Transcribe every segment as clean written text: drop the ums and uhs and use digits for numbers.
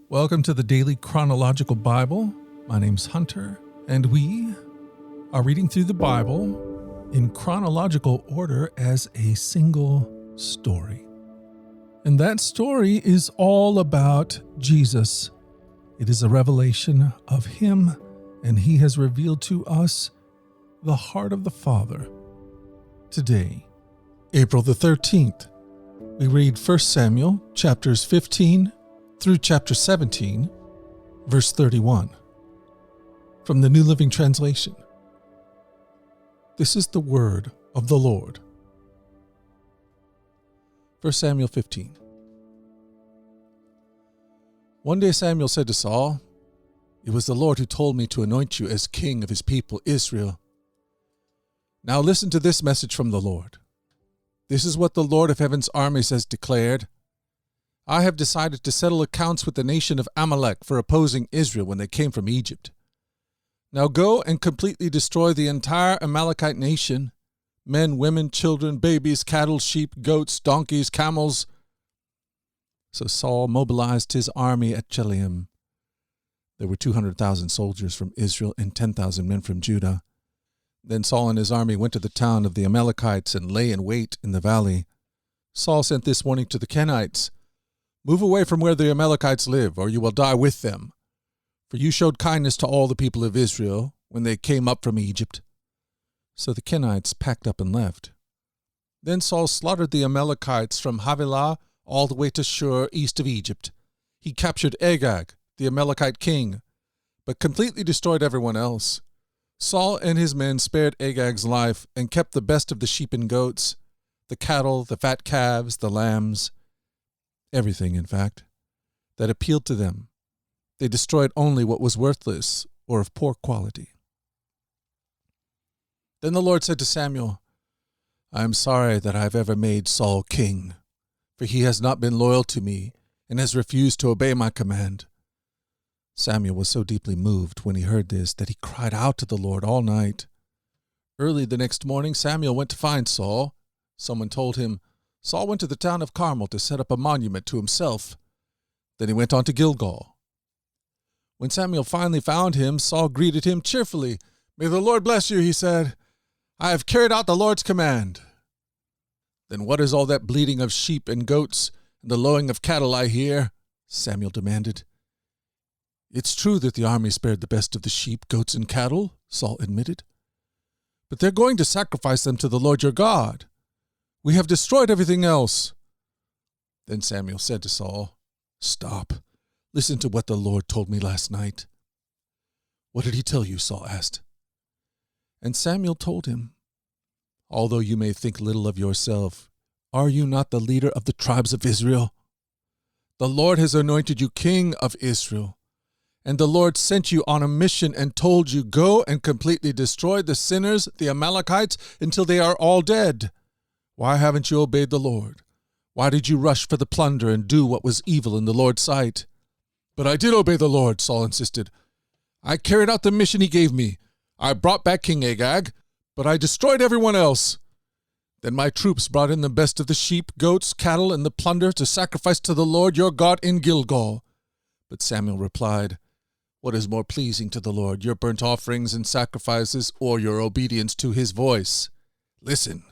Welcome to the Daily Chronological Bible. My name's Hunter, and we are reading through the Bible in chronological order as a single story. And that story is all about Jesus. It is a revelation of Him, and He has revealed to us the heart of the Father. Today, April the 13th, we read 1 Samuel chapters 15 through chapter 17, verse 31, from the New Living Translation. This is the word of the Lord. 1 Samuel 15. One day Samuel said to Saul, "It was the Lord who told me to anoint you as king of his people Israel. Now listen to this message from the Lord. This is what the Lord of heaven's armies has declared. I have decided to settle accounts with the nation of Amalek for opposing Israel when they came from Egypt. Now go and completely destroy the entire Amalekite nation, men, women, children, babies, cattle, sheep, goats, donkeys, camels." So Saul mobilized his army at Chelaim. There were 200,000 soldiers from Israel and 10,000 men from Judah. Then Saul and his army went to the town of the Amalekites and lay in wait in the valley. Saul sent this warning to the Kenites: "Move away from where the Amalekites live, or you will die with them. For you showed kindness to all the people of Israel when they came up from Egypt." So the Kenites packed up and left. Then Saul slaughtered the Amalekites from Havilah all the way to Shur, east of Egypt. He captured Agag, the Amalekite king, but completely destroyed everyone else. Saul and his men spared Agag's life and kept the best of the sheep and goats, the cattle, the fat calves, the lambs, everything, in fact, that appealed to them. They destroyed only what was worthless or of poor quality. Then the Lord said to Samuel, "I am sorry that I have ever made Saul king, for he has not been loyal to me and has refused to obey my command." Samuel was so deeply moved when he heard this that he cried out to the Lord all night. Early the next morning, Samuel went to find Saul. Someone told him, "Saul went to the town of Carmel to set up a monument to himself." Then he went on to Gilgal. When Samuel finally found him, Saul greeted him cheerfully. "May the Lord bless you," he said. "I have carried out the Lord's command." "Then what is all that bleating of sheep and goats and the lowing of cattle I hear?" Samuel demanded. "It's true that the army spared the best of the sheep, goats, and cattle," Saul admitted. "But they're going to sacrifice them to the Lord your God. We have destroyed everything else." Then Samuel said to Saul, "Stop. Listen to what the Lord told me last night." "What did he tell you?" Saul asked. And Samuel told him, "Although you may think little of yourself, are you not the leader of the tribes of Israel? The Lord has anointed you king of Israel. And the Lord sent you on a mission and told you, 'Go and completely destroy the sinners, the Amalekites, until they are all dead.' Why haven't you obeyed the Lord? Why did you rush for the plunder and do what was evil in the Lord's sight?" "But I did obey the Lord," Saul insisted. "I carried out the mission he gave me. I brought back King Agag, but I destroyed everyone else. Then my troops brought in the best of the sheep, goats, cattle, and the plunder to sacrifice to the Lord your God in Gilgal." But Samuel replied, "What is more pleasing to the Lord, your burnt offerings and sacrifices, or your obedience to his voice? Listen,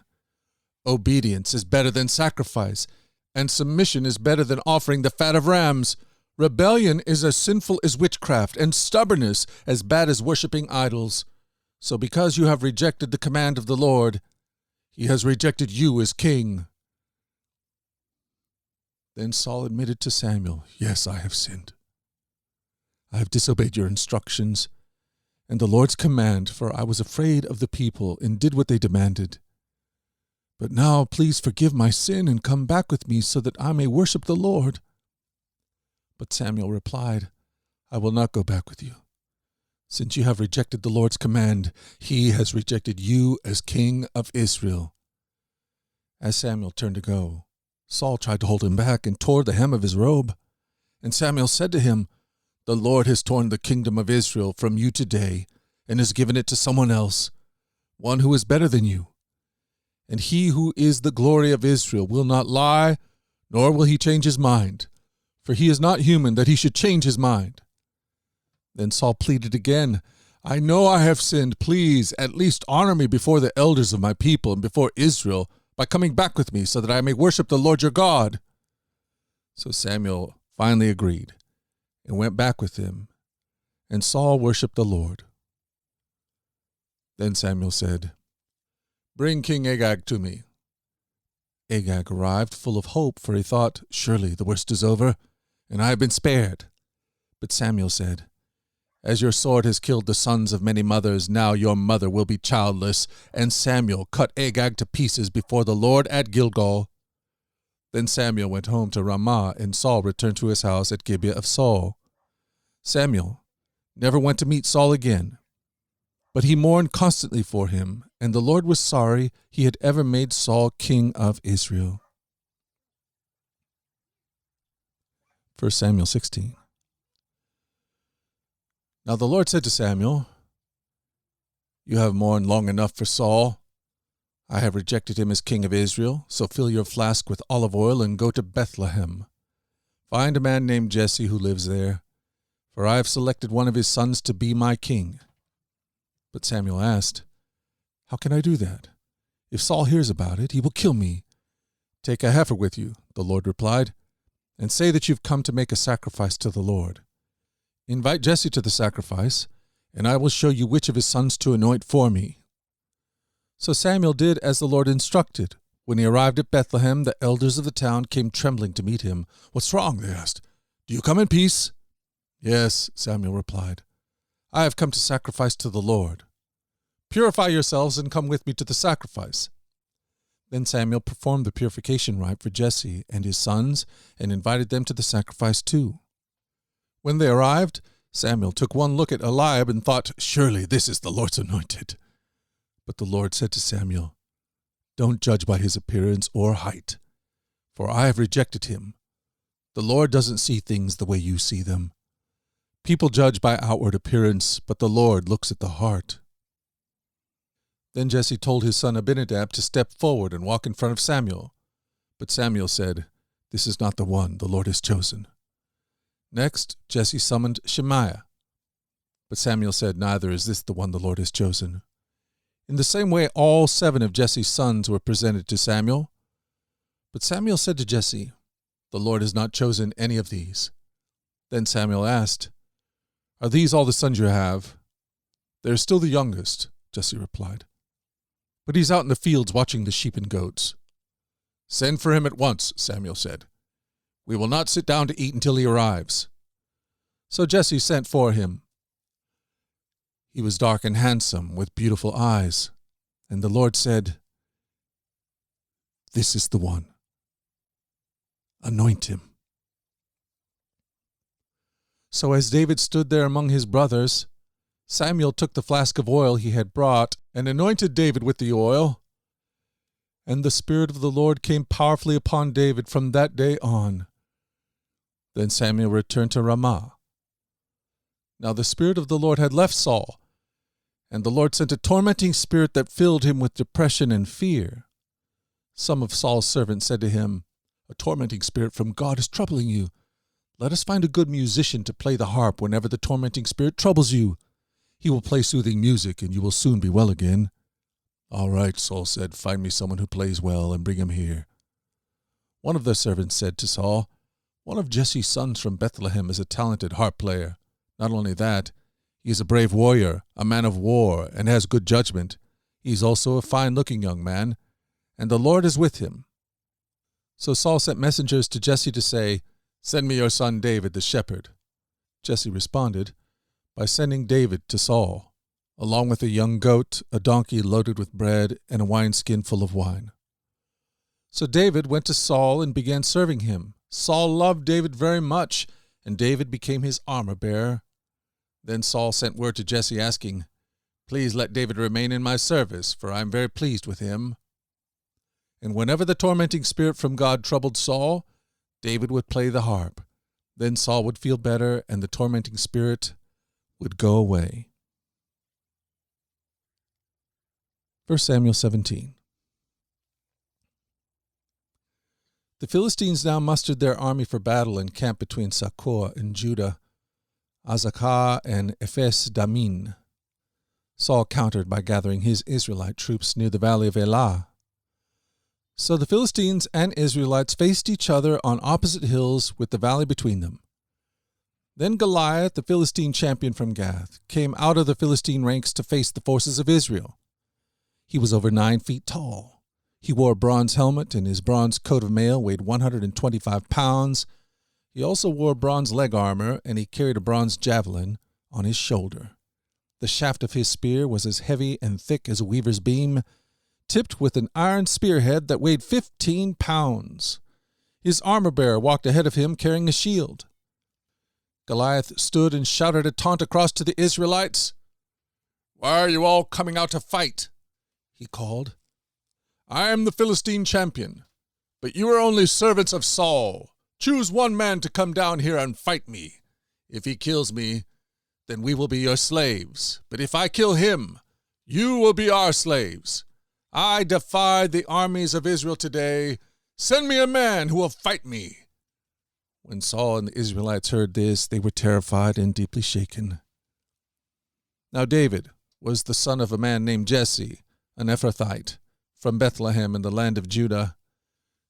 obedience is better than sacrifice, and submission is better than offering the fat of rams. Rebellion is as sinful as witchcraft, and stubbornness as bad as worshipping idols. So because you have rejected the command of the Lord, he has rejected you as king." Then Saul admitted to Samuel, "Yes, I have sinned. I have disobeyed your instructions and the Lord's command, for I was afraid of the people and did what they demanded. But now please forgive my sin and come back with me so that I may worship the Lord." But Samuel replied, "I will not go back with you. Since you have rejected the Lord's command, he has rejected you as king of Israel." As Samuel turned to go, Saul tried to hold him back and tore the hem of his robe. And Samuel said to him, "The Lord has torn the kingdom of Israel from you today and has given it to someone else, one who is better than you. And he who is the glory of Israel will not lie, nor will he change his mind. for he is not human that he should change his mind." Then Saul pleaded again, "I know I have sinned. Please, at least honor me before the elders of my people and before Israel by coming back with me so that I may worship the Lord your God." So Samuel finally agreed and went back with him, and Saul worshiped the Lord. Then Samuel said, "Bring King Agag to me." Agag arrived full of hope, for he thought, "Surely the worst is over, and I have been spared." But Samuel said, "As your sword has killed the sons of many mothers, now your mother will be childless." And Samuel cut Agag to pieces before the Lord at Gilgal. Then Samuel went home to Ramah, and Saul returned to his house at Gibeah of Saul. Samuel never went to meet Saul again, but he mourned constantly for him, and the Lord was sorry he had ever made Saul king of Israel. 1 Samuel 16. Now the Lord said to Samuel, "You have mourned long enough for Saul. I have rejected him as king of Israel, so fill your flask with olive oil and go to Bethlehem. Find a man named Jesse who lives there, for I have selected one of his sons to be my king." But Samuel asked, "How can I do that? If Saul hears about it, he will kill me." "Take a heifer with you," the Lord replied, "and say that you've come to make a sacrifice to the Lord. Invite Jesse to the sacrifice, and I will show you which of his sons to anoint for me." So Samuel did as the Lord instructed. When he arrived at Bethlehem, the elders of the town came trembling to meet him. "What's wrong?" they asked. "Do you come in peace?" "Yes," Samuel replied. "I have come to sacrifice to the Lord." "Purify yourselves and come with me to the sacrifice." Then Samuel performed the purification rite for Jesse and his sons and invited them to the sacrifice too. When they arrived, Samuel took one look at Eliab and thought, "Surely this is the Lord's anointed." But the Lord said to Samuel, "Don't judge by his appearance or height, for I have rejected him. The Lord doesn't see things the way you see them. People judge by outward appearance, but the Lord looks at the heart." Then Jesse told his son Abinadab to step forward and walk in front of Samuel. But Samuel said, "This is not the one the Lord has chosen." Next, Jesse summoned Shemaiah. But Samuel said, "Neither is this the one the Lord has chosen." In the same way, all 7 of Jesse's sons were presented to Samuel. But Samuel said to Jesse, "The Lord has not chosen any of these." Then Samuel asked, "Are these all the sons you have?" "They are still the youngest," Jesse replied. "But he's out in the fields watching the sheep and goats." "Send for him at once," Samuel said. "We will not sit down to eat until he arrives." So Jesse sent for him. He was dark and handsome, with beautiful eyes. And the Lord said, "This is the one. Anoint him." So as David stood there among his brothers, Samuel took the flask of oil he had brought and anointed David with the oil. And the Spirit of the Lord came powerfully upon David from that day on. Then Samuel returned to Ramah. Now the Spirit of the Lord had left Saul, and the Lord sent a tormenting spirit that filled him with depression and fear. Some of Saul's servants said to him, "A tormenting spirit from God is troubling you. Let us find a good musician to play the harp whenever the tormenting spirit troubles you. He will play soothing music, and you will soon be well again." "All right," Saul said, "find me someone who plays well and bring him here." One of the servants said to Saul, "One of Jesse's sons from Bethlehem is a talented harp player. Not only that, he is a brave warrior, a man of war, and has good judgment. He is also a fine-looking young man, and the Lord is with him." So Saul sent messengers to Jesse to say, "Send me your son David the shepherd." Jesse responded by sending David to Saul, along with a young goat, a donkey loaded with bread, and a wineskin full of wine. So David went to Saul and began serving him. Saul loved David very much, and David became his armor-bearer. Then Saul sent word to Jesse asking, "Please let David remain in my service, for I am very pleased with him." And whenever the tormenting spirit from God troubled Saul, David would play the harp. Then Saul would feel better, and the tormenting spirit would go away. 1 Samuel 17. The Philistines now mustered their army for battle and camped between Sakur in Judah, Azekah and Ephes Damin. Saul countered by gathering his Israelite troops near the valley of Elah. So the Philistines and Israelites faced each other on opposite hills with the valley between them. Then Goliath, the Philistine champion from Gath, came out of the Philistine ranks to face the forces of Israel. He was over 9 feet tall. He wore a bronze helmet, and his bronze coat of mail weighed 125 pounds. He also wore bronze leg armor, and he carried a bronze javelin on his shoulder. The shaft of his spear was as heavy and thick as a weaver's beam, tipped with an iron spearhead that weighed 15 pounds. His armor-bearer walked ahead of him carrying a shield. Goliath stood and shouted a taunt across to the Israelites. "Why are you all coming out to fight?" he called. "I am the Philistine champion, but you are only servants of Saul. Choose one man to come down here and fight me. If he kills me, then we will be your slaves. But if I kill him, you will be our slaves. I defy the armies of Israel today. Send me a man who will fight me." When Saul and the Israelites heard this, they were terrified and deeply shaken. Now David was the son of a man named Jesse, an Ephrathite, from Bethlehem in the land of Judah.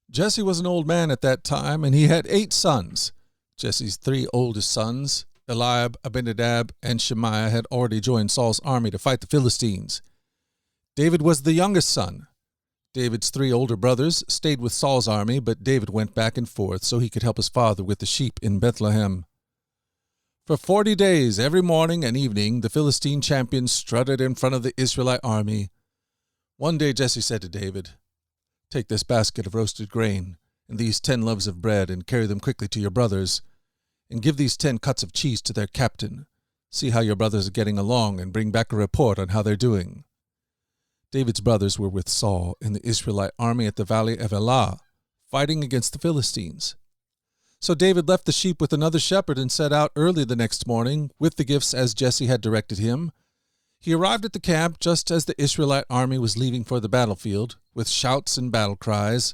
Jesse was an old man at that time, and he had 8 sons. Jesse's 3 oldest sons, Eliab, Abinadab, and Shemaiah, had already joined Saul's army to fight the Philistines. David was the youngest son. David's 3 older brothers stayed with Saul's army, but David went back and forth so he could help his father with the sheep in Bethlehem. For 40 days, every morning and evening, the Philistine champion strutted in front of the Israelite army. One day Jesse said to David, "Take this basket of roasted grain and these 10 loaves of bread and carry them quickly to your brothers, and give these 10 cuts of cheese to their captain. See how your brothers are getting along and bring back a report on how they're doing." David's brothers were with Saul in the Israelite army at the valley of Elah, fighting against the Philistines. So David left the sheep with another shepherd and set out early the next morning with the gifts as Jesse had directed him. He arrived at the camp just as the Israelite army was leaving for the battlefield, with shouts and battle cries.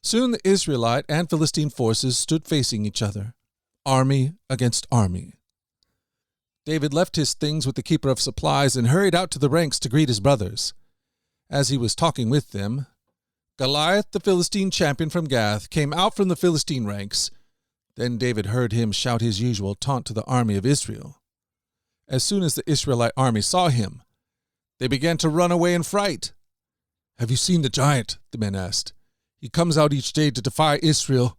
Soon the Israelite and Philistine forces stood facing each other, army against army. David left his things with the keeper of supplies and hurried out to the ranks to greet his brothers. As he was talking with them, Goliath, the Philistine champion from Gath, came out from the Philistine ranks. Then David heard him shout his usual taunt to the army of Israel. As soon as the Israelite army saw him, they began to run away in fright. "Have you seen the giant?" the men asked. "He comes out each day to defy Israel.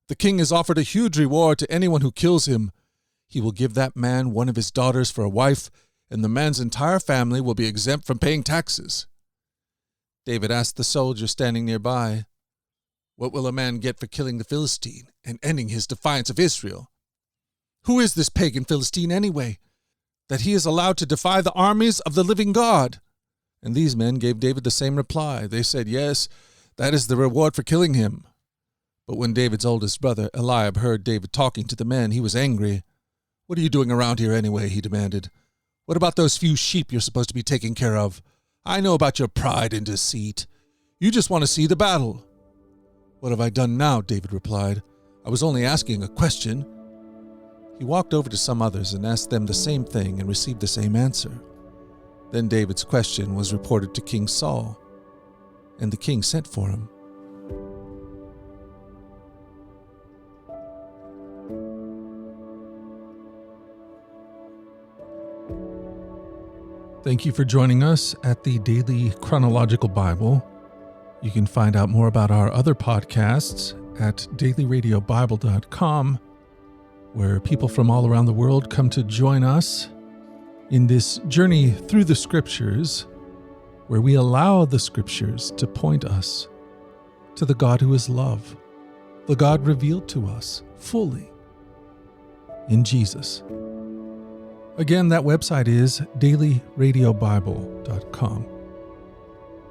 The king has offered a huge reward to anyone who kills him. He will give that man one of his daughters for a wife, and the man's entire family will be exempt from paying taxes." David asked the soldier standing nearby, "What will a man get for killing the Philistine and ending his defiance of Israel? Who is this pagan Philistine anyway, that he is allowed to defy the armies of the living God?" And these men gave David the same reply. They said, "Yes, that is the reward for killing him." But when David's oldest brother, Eliab, heard David talking to the men, he was angry. "What are you doing around here anyway?" he demanded. "What about those few sheep you're supposed to be taking care of? I know about your pride and deceit. You just want to see the battle." "What have I done now?" David replied. "I was only asking a question." He walked over to some others and asked them the same thing and received the same answer. Then David's question was reported to King Saul, and the king sent for him. Thank you for joining us at the Daily Chronological Bible. You can find out more about our other podcasts at dailyradiobible.com, where people from all around the world come to join us in this journey through the Scriptures, where we allow the Scriptures to point us to the God who is love, the God revealed to us fully in Jesus. Again, that website is dailyradiobible.com.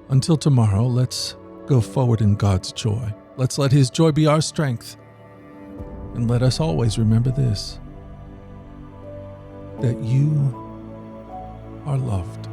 Until tomorrow, let's go forward in God's joy. Let's let His joy be our strength. And let us always remember this, that you are loved.